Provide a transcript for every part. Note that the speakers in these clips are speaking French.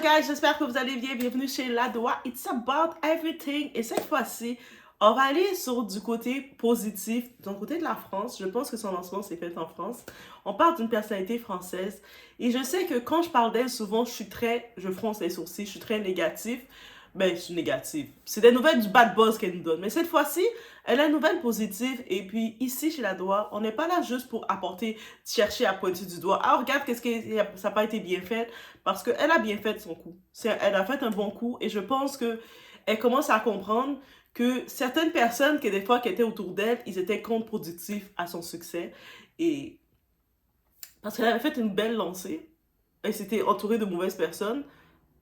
guys, j'espère que vous allez bien. Bienvenue chez Ladoa. It's about everything. Et cette fois-ci, on va aller sur du côté positif, du côté de la France. Je pense que son lancement s'est fait en France. On parle d'une personnalité française. Et je sais que quand je parle d'elle, souvent, je fronce les sourcils, je suis très négatif. Ben, je suis négative. C'est des nouvelles du bad buzz qu'elle nous donne. Mais cette fois-ci, elle a une nouvelle positive. Et puis, ici, chez la Doigt, on n'est pas là juste pour chercher à pointer du doigt. Ah, regarde, ça n'a pas été bien fait. Parce qu'elle a bien fait son coup. Elle a fait un bon coup. Et je pense que elle commence à comprendre que certaines personnes, que des fois, qui étaient autour d'elle, ils étaient contre-productifs à son succès. Et parce qu'elle avait fait une belle lancée. Elle s'était entourée de mauvaises personnes.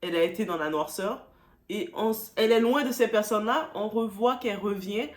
Elle a été dans la noirceur. Et elle est loin de ces personnes-là. On revoit qu'elle revient.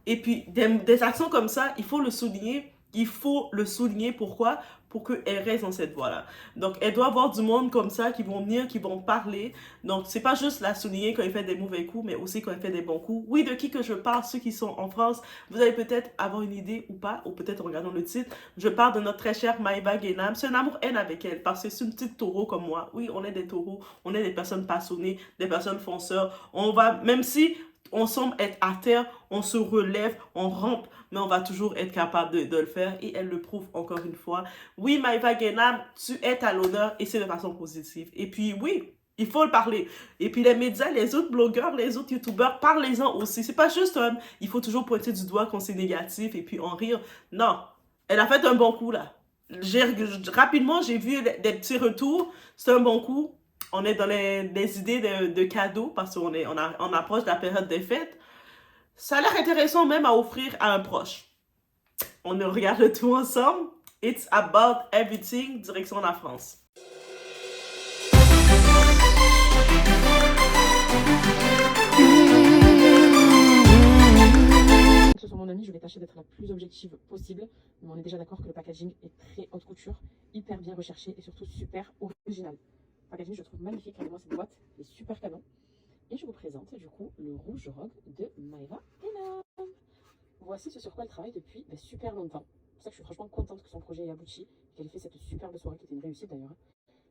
Et puis, des actions comme ça, il faut le souligner. Il faut le souligner. Pourquoi? Pour qu'elle reste dans cette voie-là. Donc, elle doit avoir du monde comme ça qui vont venir, qui vont parler. Donc, c'est pas juste la souligner quand elle fait des mauvais coups, mais aussi quand elle fait des bons coups. Oui, de qui que je parle, ceux qui sont en France, vous allez peut-être avoir une idée ou pas, ou peut-être en regardant le titre. Je parle de notre très chère Maïva Guénam. C'est un amour-haine avec elle, parce que c'est une petite taureau comme moi. Oui, on est des taureaux, on est des personnes passionnées, des personnes fonceurs. On va, même si on semble être à terre, on se relève, on rampe, mais on va toujours être capable de le faire et elle le prouve encore une fois. Oui, Maïva Guénam, tu es à l'honneur et c'est de façon positive. Et puis oui, il faut le parler. Et puis les médias, les autres blogueurs, les autres youtubeurs, parlez-en aussi. C'est pas juste il faut toujours pointer du doigt quand c'est négatif et puis en rire. Non, elle a fait un bon coup là. Rapidement, j'ai vu des petits retours. C'est un bon coup. On est dans les idées de cadeaux parce on approche de la période des fêtes. Ça a l'air intéressant même à offrir à un proche. On regarde le tout ensemble. It's about everything, direction la France. Sur mon ami, je vais tâcher d'être la plus objective possible, mais on est déjà d'accord que le packaging est très haute couture, hyper bien recherché et surtout super original. Le packaging, je trouve magnifique. Regardez-moi cette boîte, elle est super canon. Et je vous présente du coup le rouge rogue de Maïva Guénam. Voici ce sur quoi elle travaille depuis super longtemps. C'est pour ça que je suis franchement contente que son projet ait abouti, qu'elle ait fait cette superbe soirée qui était une réussite d'ailleurs.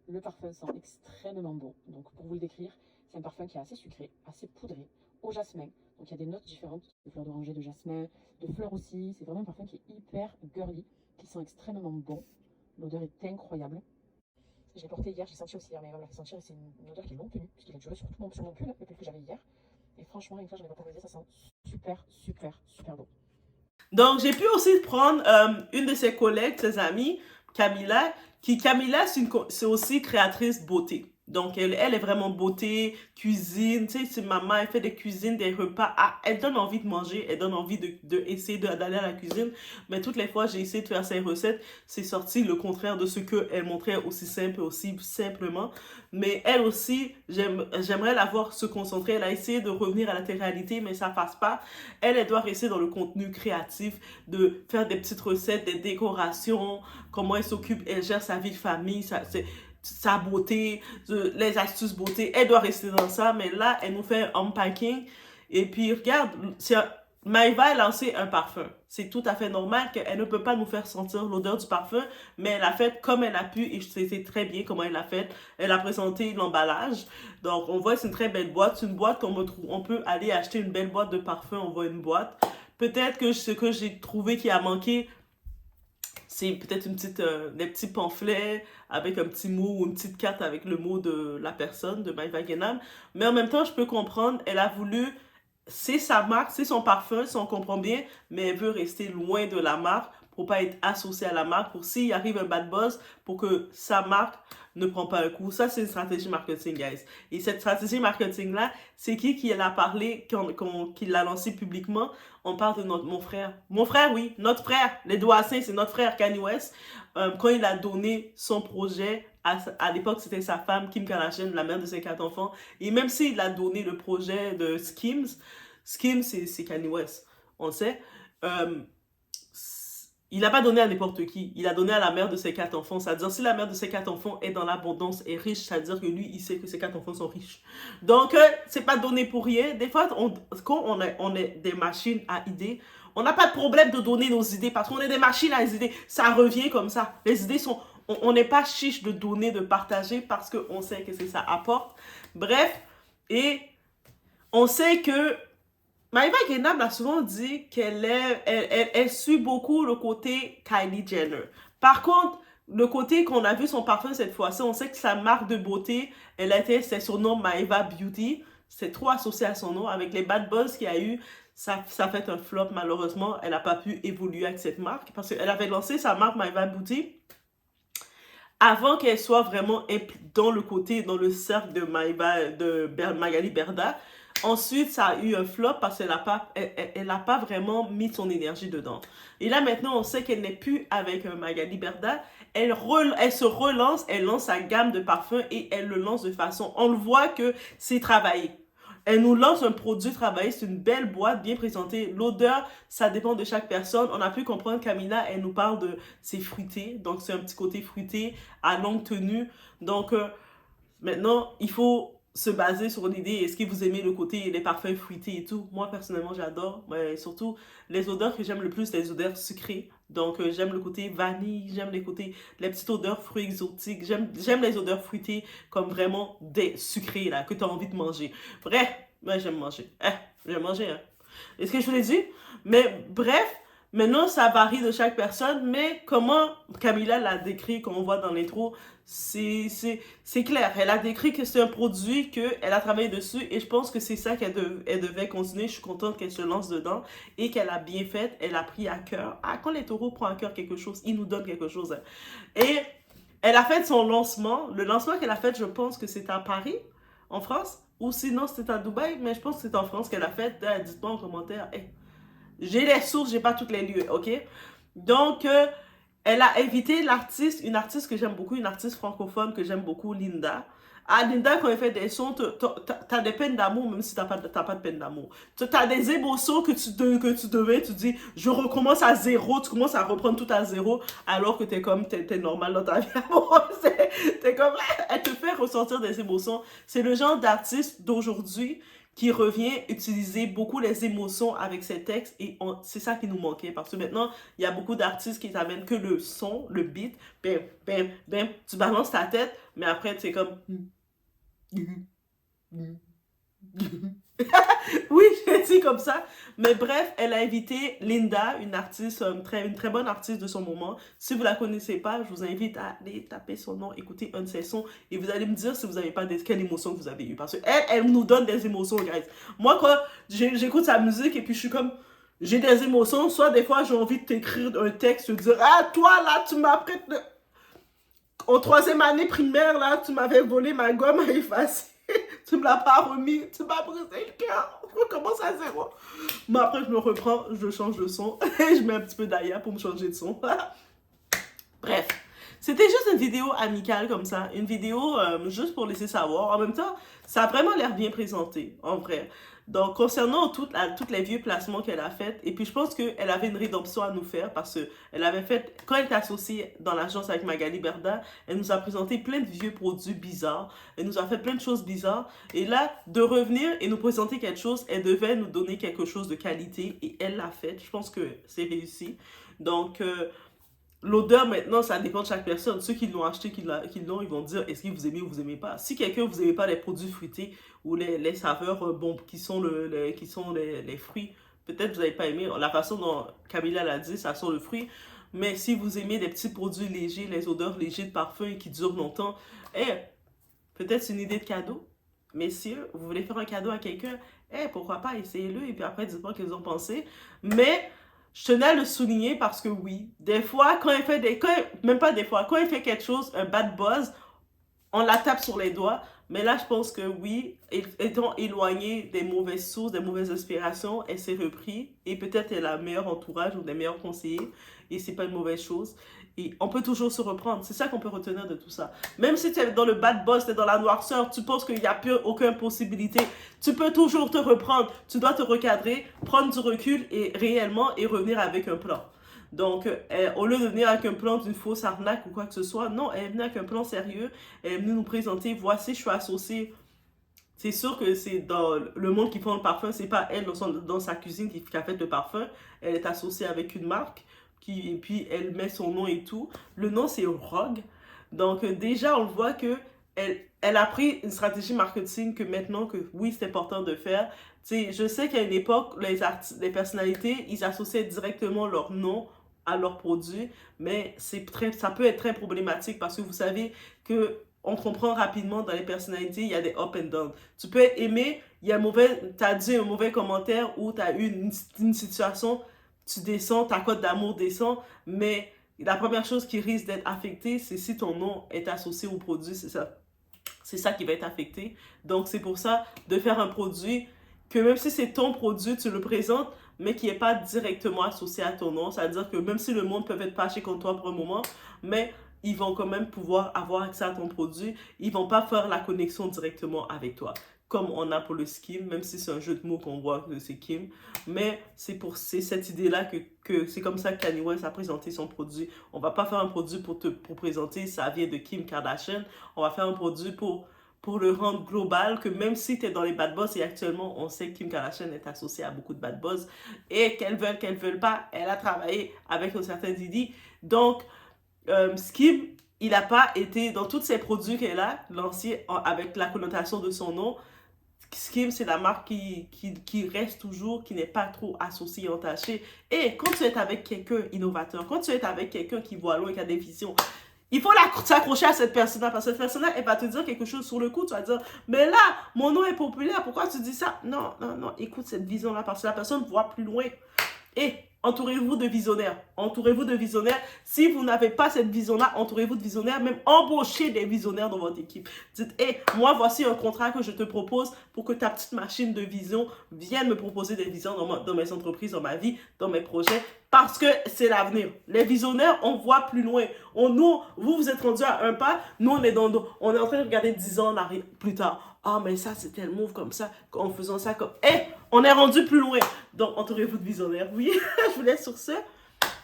Le parfum sent extrêmement bon. Donc pour vous le décrire, c'est un parfum qui est assez sucré, assez poudré, au jasmin. Donc il y a des notes différentes, de fleurs d'oranger, de jasmin, de fleurs aussi. C'est vraiment un parfum qui est hyper girly, qui sent extrêmement bon. L'odeur est incroyable. Je l'ai porté hier, j'ai senti aussi hier, mais elle me l'a fait sentir et c'est une odeur qui est longue tenue, puisqu'il a duré sur mon pull, le pull que j'avais hier. Et franchement, une fois j'en ai vaporisé, ça sent super, super, super bon. Donc, j'ai pu aussi prendre une de ses collègues, ses amies, Camilla, Camilla, c'est aussi créatrice beauté. Donc, elle est vraiment beauté, cuisine, tu sais, c'est maman, elle fait des cuisines, des repas. Ah, elle donne envie de manger, elle donne envie essayer d'aller à la cuisine. Mais toutes les fois, j'ai essayé de faire ses recettes, c'est sorti le contraire de ce qu'elle montrait aussi simple, aussi simplement. Mais elle aussi, j'aimerais la voir se concentrer. Elle a essayé de revenir à la réalité, mais ça passe pas. Elle doit rester dans le contenu créatif, de faire des petites recettes, des décorations, comment elle s'occupe, elle gère sa vie de famille, sa beauté, les astuces beauté. Elle doit rester dans ça, mais là, elle nous fait un unpacking. Et puis, regarde, Maïva a lancé un parfum. C'est tout à fait normal qu'elle ne peut pas nous faire sentir l'odeur du parfum, mais elle a fait comme elle a pu et c'était très bien comment elle l'a fait. Elle a présenté l'emballage. Donc, on voit que c'est une très belle boîte. C'est une boîte on peut aller acheter une belle boîte de parfum. On voit une boîte. Peut-être que ce que j'ai trouvé qui a manqué, c'est peut-être des petits pamphlets avec un petit mot ou une petite carte avec le mot de la personne, de Maïva Guénam. Mais en même temps, je peux comprendre, elle a voulu, c'est sa marque, c'est son parfum, si on comprend bien, mais elle veut rester loin de la marque pour pas être associée à la marque, pour s'il arrive un bad buzz, pour que sa marque ne prend pas un coup. Ça, c'est une stratégie marketing, guys. Et cette stratégie marketing-là, c'est qui l'a parlé, qui l'a lancé publiquement. On parle de mon frère. Mon frère, oui, notre frère. Les Doassins, c'est notre frère Kanye West. Quand il a donné son projet, à l'époque, c'était sa femme, Kim Kardashian, la mère de ses 4 enfants. Et même s'il a donné le projet de Skims, c'est Kanye West, on le sait. Il n'a pas donné à n'importe qui. Il a donné à la mère de ses 4 enfants. C'est-à-dire, si la mère de ses 4 enfants est dans l'abondance, est riche, c'est-à-dire que lui, il sait que ses 4 enfants sont riches. Donc, c'est pas donné pour rien. Des fois, quand on est des machines à idées, on n'a pas de problème de donner nos idées parce qu'on est des machines à idées. Ça revient comme ça. Les idées sont... on n'est pas chiche de donner, de partager parce qu'on sait que c'est ça apporte. Bref, et on sait que Maëva Guénam a souvent dit elle suit beaucoup le côté Kylie Jenner. Par contre, le côté qu'on a vu son parfum cette fois-ci, on sait que sa marque de beauté, c'est son nom Maëva Beauty. C'est trop associé à son nom. Avec les bad buzz qu'il y a eu, ça fait un flop malheureusement. Elle n'a pas pu évoluer avec cette marque parce qu'elle avait lancé sa marque Maëva Beauty avant qu'elle soit vraiment dans le cercle de Magali Berda. Ensuite, ça a eu un flop parce qu'elle n'a pas vraiment mis son énergie dedans. Et là, maintenant, on sait qu'elle n'est plus avec Magali Berda. Elle se relance, elle lance sa gamme de parfums et elle le lance de façon... On le voit que c'est travaillé. Elle nous lance un produit travaillé, c'est une belle boîte, bien présentée. L'odeur, ça dépend de chaque personne. On a pu comprendre, Camilla, elle nous parle de ses fruités. Donc, c'est un petit côté fruité à longue tenue. Donc, maintenant, il faut se baser sur l'idée, est-ce que vous aimez le côté, les parfums fruités et tout. Moi, personnellement, j'adore. Mais surtout, les odeurs que j'aime le plus, les odeurs sucrées. Donc, j'aime le côté vanille, j'aime les petites odeurs fruits exotiques. J'aime les odeurs fruitées comme vraiment des sucrés, là, que tu as envie de manger. Bref, j'aime manger. J'aime manger, hein. Est-ce que je vous l'ai dit? Mais bref, maintenant, ça varie de chaque personne, mais comment Camilla l'a décrit, comme on voit dans l'intro, c'est clair. Elle a décrit que c'est un produit qu'elle a travaillé dessus et je pense que c'est ça qu'elle devait continuer. Je suis contente qu'elle se lance dedans et qu'elle a bien fait. Elle a pris à cœur. Ah, quand les taureaux prennent à cœur quelque chose, ils nous donnent quelque chose. Hein. Et elle a fait son lancement. Le lancement qu'elle a fait, je pense que c'est à Paris, en France, ou sinon c'était à Dubaï, mais je pense que c'est en France qu'elle a fait. Dites-moi en commentaire. Hey, j'ai les sources, j'ai pas toutes les lieux, ok? Donc, elle a invité une artiste que j'aime beaucoup, une artiste francophone que j'aime beaucoup, Linda. Ah, Linda, quand elle fait des sons, t'as des peines d'amour, même si t'as pas de peine d'amour. T'as des émotions que tu dis, je recommence à zéro, tu commences à reprendre tout à zéro, alors que t'es normal dans ta vie amoureuse. T'es comme, elle te fait ressentir des émotions. C'est le genre d'artiste d'aujourd'hui qui revient utiliser beaucoup les émotions avec ses textes et c'est ça qui nous manquait parce que maintenant il y a beaucoup d'artistes qui t'amènent que le son, le beat, bam, bam, bam, tu balances ta tête mais après c'est comme oui, je dis comme ça. Mais bref, elle a invité Linda, une artiste, une très bonne artiste de son moment. Si vous la connaissez pas, je vous invite à aller taper son nom, écouter un de ses sons et vous allez me dire si vous n'avez pas quelle émotion que vous avez eu. Parce elle nous donne des émotions, guys. Moi, quand j'écoute sa musique et puis je suis comme, j'ai des émotions, soit des fois j'ai envie de t'écrire un texte, de dire, ah, toi là, tu m'as prêté... En 3e année primaire, là, tu m'avais volé ma gomme à effacer. Tu me l'as pas remis, tu m'as brisé le cœur. On recommence à zéro. Mais après, je me reprends, je change de son et je mets un petit peu d'Aya pour me changer de son. Bref, c'était juste une vidéo amicale comme ça. Une vidéo juste pour laisser savoir. En même temps, ça a vraiment l'air bien présenté, en vrai. Donc, concernant toutes les vieux placements qu'elle a fait, et puis je pense qu'elle avait une rédemption à nous faire parce qu'elle avait fait, quand elle était associée dans l'agence avec Magali Berda, elle nous a présenté plein de vieux produits bizarres, elle nous a fait plein de choses bizarres, et là, de revenir et nous présenter quelque chose, elle devait nous donner quelque chose de qualité, et elle l'a fait. Je pense que c'est réussi. Donc, l'odeur, maintenant, ça dépend de chaque personne. Ceux qui l'ont acheté, qui l'ont, ils vont dire est-ce que vous aimez ou vous aimez pas. Si quelqu'un, vous aimez pas les produits fruités ou les saveurs bon, qui sont les fruits, peut-être vous n'avez pas aimé. La façon dont Camilla l'a dit, ça sent le fruit. Mais si vous aimez des petits produits légers, les odeurs légères de parfum qui durent longtemps, peut-être c'est une idée de cadeau. Messieurs, vous voulez faire un cadeau à quelqu'un, pourquoi pas, essayez-le et puis après, dites-moi ce qu'ils ont pensé. Mais je tenais à le souligner parce que oui, des fois, quand elle fait quand elle fait quelque chose, un bad buzz, on la tape sur les doigts. Mais là, je pense que oui, étant éloignée des mauvaises sources, des mauvaises inspirations, elle s'est repris et peut-être elle a un meilleur entourage ou des meilleurs conseillers et c'est pas une mauvaise chose. Et on peut toujours se reprendre. C'est ça qu'on peut retenir de tout ça. Même si tu es dans le bad buzz, tu es dans la noirceur, tu penses qu'il n'y a plus aucune possibilité, tu peux toujours te reprendre. Tu dois te recadrer, prendre du recul et réellement et revenir avec un plan. Donc, au lieu de venir avec un plan d'une fausse arnaque ou quoi que ce soit, non, elle est venue avec un plan sérieux. Elle est venue nous présenter, voici, je suis associée. C'est sûr que c'est dans le monde qui prend le parfum, c'est pas elle dans sa cuisine qui a fait le parfum. Elle est associée avec une marque, et puis elle met son nom et tout. Le nom, c'est Rogue. Donc, déjà, on le voit que elle a pris une stratégie marketing que maintenant, que oui, c'est important de faire. Tu sais, je sais qu'à une époque, les personnalités, ils associaient directement leur nom à leurs produits, mais ça peut être très problématique parce que vous savez que on comprend rapidement dans les personnalités, il y a des up and down. Tu peux être aimé, t'as dit un mauvais commentaire ou t'as eu une situation, tu descends, ta cote d'amour descend, mais la première chose qui risque d'être affectée, c'est si ton nom est associé au produit, c'est ça. C'est ça qui va être affecté. Donc, c'est pour ça de faire un produit que même si c'est ton produit, tu le présentes, mais qui n'est pas directement associé à ton nom. C'est-à-dire que même si le monde peut être fâché contre toi pour un moment, mais ils vont quand même pouvoir avoir accès à ton produit. Ils vont pas faire la connexion directement avec toi. Comme on a pour le skim, même si c'est un jeu de mots qu'on voit que c'est Kim. Mais c'est cette idée-là que c'est comme ça que Kanye West a présenté son produit. On va pas faire un produit pour présenter, ça vient de Kim Kardashian. On va faire un produit pour le rendre global, que même si tu es dans les bad buzz, et actuellement, on sait que Kim Kardashian est associée à beaucoup de bad buzz, et qu'elle veuille pas, elle a travaillé avec un certain Didi. Donc, Skim, il n'a pas été, dans tous ses produits qu'elle a lancés avec la connotation de son nom, Skim, c'est la marque qui reste toujours, qui n'est pas trop associée, entachée. Et quand tu es avec quelqu'un innovateur, quand tu es avec quelqu'un qui voit loin, qui a des visions, il faut s'accrocher à cette personne-là, parce que cette personne-là, elle va te dire quelque chose sur le coup, tu vas dire, mais là, mon nom est populaire, pourquoi tu dis ça? Non, non, non, écoute cette vision-là, parce que la personne voit plus loin. Et entourez-vous de visionnaires. Entourez-vous de visionnaires. Si vous n'avez pas cette vision-là, entourez-vous de visionnaires. Même embauchez des visionnaires dans votre équipe. Dites, hé, moi, voici un contrat que je te propose pour que ta petite machine de vision vienne me proposer des visions dans mes entreprises, dans ma vie, dans mes projets. Parce que c'est l'avenir. Les visionnaires, on voit plus loin. Vous êtes rendu à un pas. Nous, on est en train de regarder 10 ans en arrière, plus tard. Ah, mais ça, c'était le move comme ça, en faisant ça comme... On est rendu plus loin. Donc, entourez-vous de visionnaires. Oui, je vous laisse sur ce.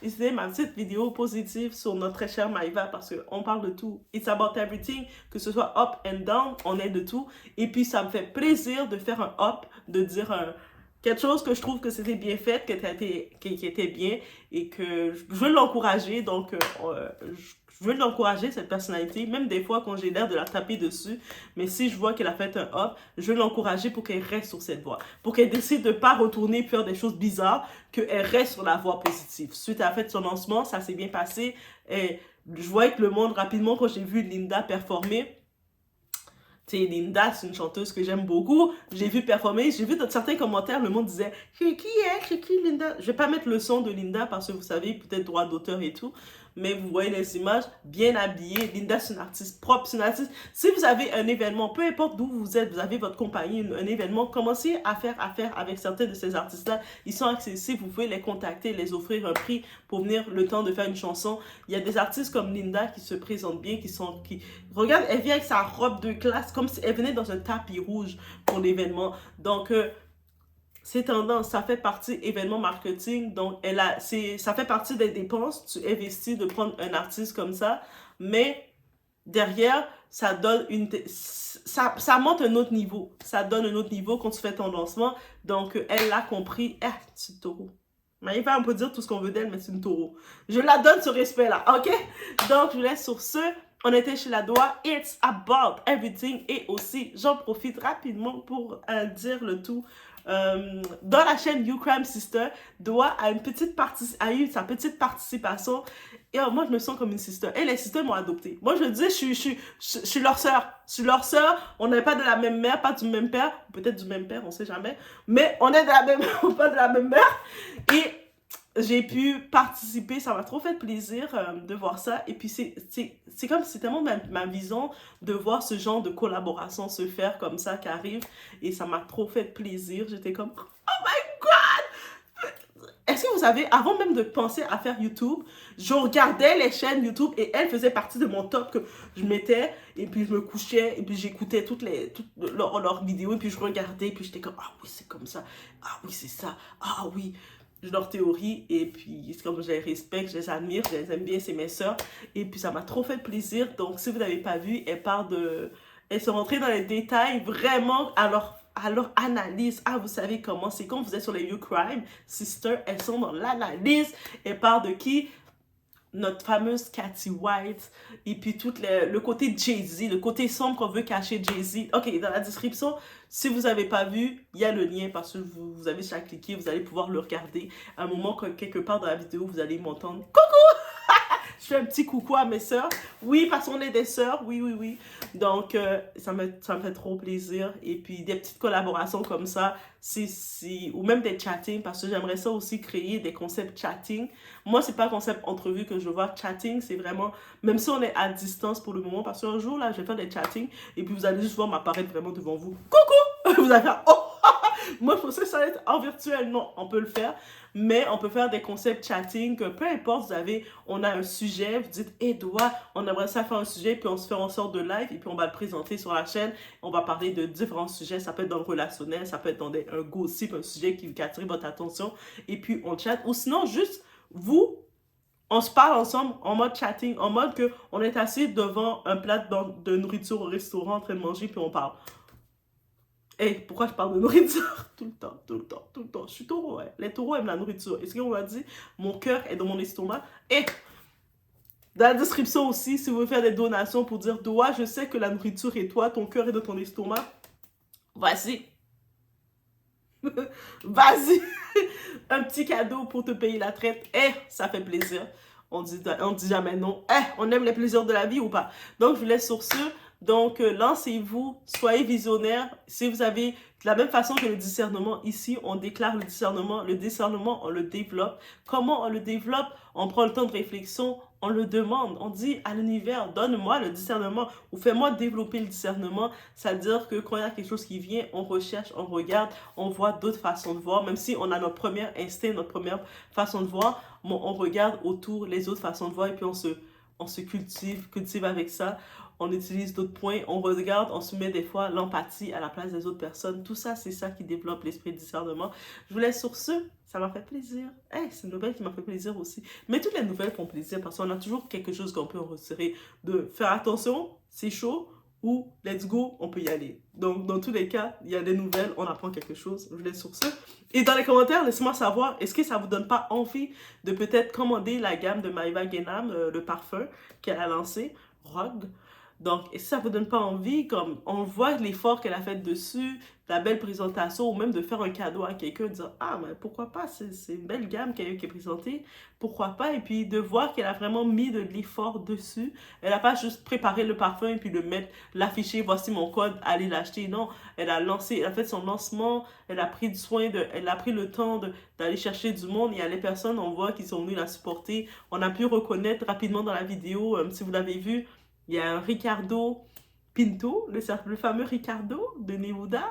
Et c'était ma petite vidéo positive sur notre très chère Maïva parce qu'on parle de tout. It's about everything, que ce soit up and down, on est de tout. Et puis, ça me fait plaisir de faire un up, de dire quelque chose que je trouve que c'était bien fait, qui était bien et que je veux l'encourager. Donc, je veux l'encourager, cette personnalité, même des fois quand j'ai l'air de la taper dessus. Mais si je vois qu'elle a fait un up, je veux l'encourager pour qu'elle reste sur cette voie. Pour qu'elle décide de ne pas retourner et faire des choses bizarres, qu'elle reste sur la voie positive. Suite à fait son lancement, ça s'est bien passé. Et je vois que le monde, rapidement, quand j'ai vu Linda performer, tu sais, Linda, c'est une chanteuse que j'aime beaucoup. J'ai vu performer, j'ai vu dans certains commentaires, le monde disait « C'est qui Linda ?» Je vais pas mettre le son de Linda parce que vous savez, peut-être droit d'auteur et tout. Mais vous voyez les images, bien habillée. Linda, c'est une artiste propre, c'est une artiste. Si vous avez un événement, peu importe d'où vous êtes, vous avez votre compagnie, un événement, commencez à faire affaire avec certains de ces artistes-là. Ils sont accessibles, vous pouvez les contacter, les offrir un prix pour venir le temps de faire une chanson. Il y a des artistes comme Linda qui se présentent bien, regarde, elle vient avec sa robe de classe, comme si elle venait dans un tapis rouge pour l'événement. Donc, c'est tendance, ça fait partie événement marketing, donc ça fait partie des dépenses, tu investis de prendre un artiste comme ça, mais derrière, ça donne ça monte un autre niveau, ça donne un autre niveau quand tu fais ton lancement, donc elle l'a compris, c'est une taureau. Maïva, on peut dire tout ce qu'on veut d'elle, mais c'est une taureau. Je la donne ce respect-là, ok? Donc, je vous laisse sur ce. On était chez la Doua, it's about everything, et aussi, j'en profite rapidement pour dire le tout. Dans la chaîne You Crime Sister, Doua a eu sa petite participation et moi je me sens comme une sister. Et les sisters m'ont adoptée. Moi je dis je suis leur sœur. Je suis leur sœur. On n'est pas de la même mère, pas du même père, peut-être du même père, on sait jamais. Mais on est de la même, pas de la même mère. Et j'ai pu participer, ça m'a trop fait plaisir de voir ça. Et puis c'est comme, c'est tellement ma vision de voir ce genre de collaboration se faire comme ça qui arrive. Et ça m'a trop fait plaisir. J'étais comme, oh my God! Est-ce que vous savez, avant même de penser à faire YouTube, je regardais les chaînes YouTube et elle faisait partie de mon top que je mettais. Et puis je me couchais et puis j'écoutais toutes leurs vidéos et puis je regardais et puis j'étais comme, ah oui, c'est comme ça. Ah oui, c'est ça. Ah oui. Leur théorie et puis c'est comme je les respecte, je les admire, je les aime bien, c'est mes sœurs et puis ça m'a trop fait plaisir. Donc si vous n'avez pas vu, elles sont rentrées dans les détails vraiment à leur analyse. Ah, vous savez comment c'est quand vous êtes sur les You Crime Sister, elles sont dans l'analyse. Elles parlent de qui? notre fameuse Cathy White, et puis tout le côté Jay-Z, le côté sombre qu'on veut cacher Jay-Z. Ok, dans la description, si vous n'avez pas vu, il y a le lien parce que vous avez déjà cliqué, vous allez pouvoir le regarder. À un moment, quelque part dans la vidéo, vous allez m'entendre. Je fais un petit coucou à mes sœurs. Oui, parce qu'on est des sœurs. Oui, oui, oui. Donc, ça me fait trop plaisir. Et puis, des petites collaborations comme ça, ou même des chatting, parce que j'aimerais ça aussi créer des concepts chatting. Moi, c'est pas concept entrevue que je vois. Chatting, c'est vraiment, même si on est à distance pour le moment, parce qu'un jour, là, je vais faire des chatting, et puis vous allez juste voir m'apparaître vraiment devant vous. Coucou! Vous allez faire, oh! Moi, je pensais que ça allait être en virtuel. Non, on peut le faire. Mais on peut faire des concepts chatting que peu importe, on a un sujet, vous dites, Edouard, on aimerait ça faire un sujet, puis on se fait en sorte de live, et puis on va le présenter sur la chaîne. On va parler de différents sujets. Ça peut être dans le relationnel, ça peut être dans un gossip, un sujet qui attire votre attention, et puis on chatte. Ou sinon, juste vous, on se parle ensemble en mode chatting, en mode que on est assis devant un plat de nourriture au restaurant en train de manger, puis on parle. Hey, pourquoi je parle de nourriture? Tout le temps, tout le temps, tout le temps. Je suis taureau, ouais. Les taureaux aiment la nourriture. Est-ce qu'on m'a dit? Mon cœur est dans mon estomac. Et dans la description aussi, si vous voulez faire des donations pour dire, Doa, je sais que la nourriture est toi, ton cœur est dans ton estomac. Vas-y. Vas-y. Un petit cadeau pour te payer la traite. Eh, ça fait plaisir. On dit jamais non. Eh, on aime les plaisirs de la vie ou pas? Donc, je vous laisse sur ce. Donc, lancez-vous, soyez visionnaire. Si vous avez, de la même façon que le discernement, ici, on déclare le discernement, on le développe. Comment on le développe? On prend le temps de réflexion, on le demande. On dit à l'univers, donne-moi le discernement ou fais-moi développer le discernement. C'est-à-dire que quand il y a quelque chose qui vient, on recherche, on regarde, on voit d'autres façons de voir. Même si on a notre premier instinct, notre première façon de voir, on regarde autour les autres façons de voir et puis on se cultive avec ça. On utilise d'autres points, on regarde, on se met des fois l'empathie à la place des autres personnes. Tout ça, c'est ça qui développe l'esprit de discernement. Je vous laisse sur ce. Ça m'a fait plaisir. Hey, c'est une nouvelle qui m'a fait plaisir aussi. Mais toutes les nouvelles font plaisir parce qu'on a toujours quelque chose qu'on peut en retirer. De faire attention, c'est chaud, ou let's go, on peut y aller. Donc, dans tous les cas, il y a des nouvelles, on apprend quelque chose. Je vous laisse sur ce. Et dans les commentaires, laissez-moi savoir, est-ce que ça vous donne pas envie de peut-être commander la gamme de Maeva Genam, le parfum qu'elle a lancé, Rogue. Donc, et si ça ne vous donne pas envie, comme on voit l'effort qu'elle a fait dessus, la belle présentation, ou même de faire un cadeau à quelqu'un, de dire « Ah, mais pourquoi pas, c'est une belle gamme qui est présentée, pourquoi pas ?» Et puis de voir qu'elle a vraiment mis de l'effort dessus. Elle n'a pas juste préparé le parfum et puis l'afficher, voici mon code, allez l'acheter. Non, elle a lancé, elle a fait son lancement, elle a pris elle a pris le temps d'aller chercher du monde. Il y a les personnes, on voit, qui sont venues la supporter. On a pu reconnaître rapidement dans la vidéo, si vous l'avez vu, il y a un Ricardo Pinto, le fameux Ricardo de Neouda.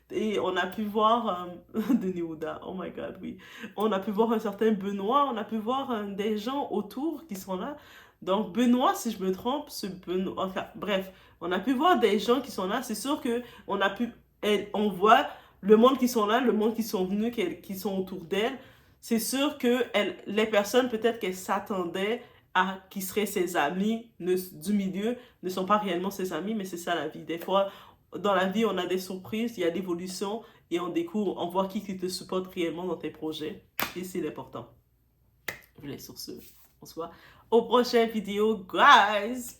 Et on a pu voir, de Neouda, oh my god, oui. On a pu voir un certain Benoît, on a pu voir des gens autour qui sont là. Donc Benoît, si je me trompe, ce Benoît, enfin, bref, on a pu voir des gens qui sont là. C'est sûr que on voit le monde qui sont là, le monde qui sont venus, qui sont autour d'elle. C'est sûr que les personnes, peut-être qu'elles s'attendaient qui seraient ses amis du milieu, ne sont pas réellement ses amis, mais c'est ça la vie. Des fois, dans la vie, on a des surprises, il y a l'évolution, et on découvre, on voit qui te supporte réellement dans tes projets, et c'est l'important. Je vous laisse sur ce. On se voit aux prochaines vidéos, guys!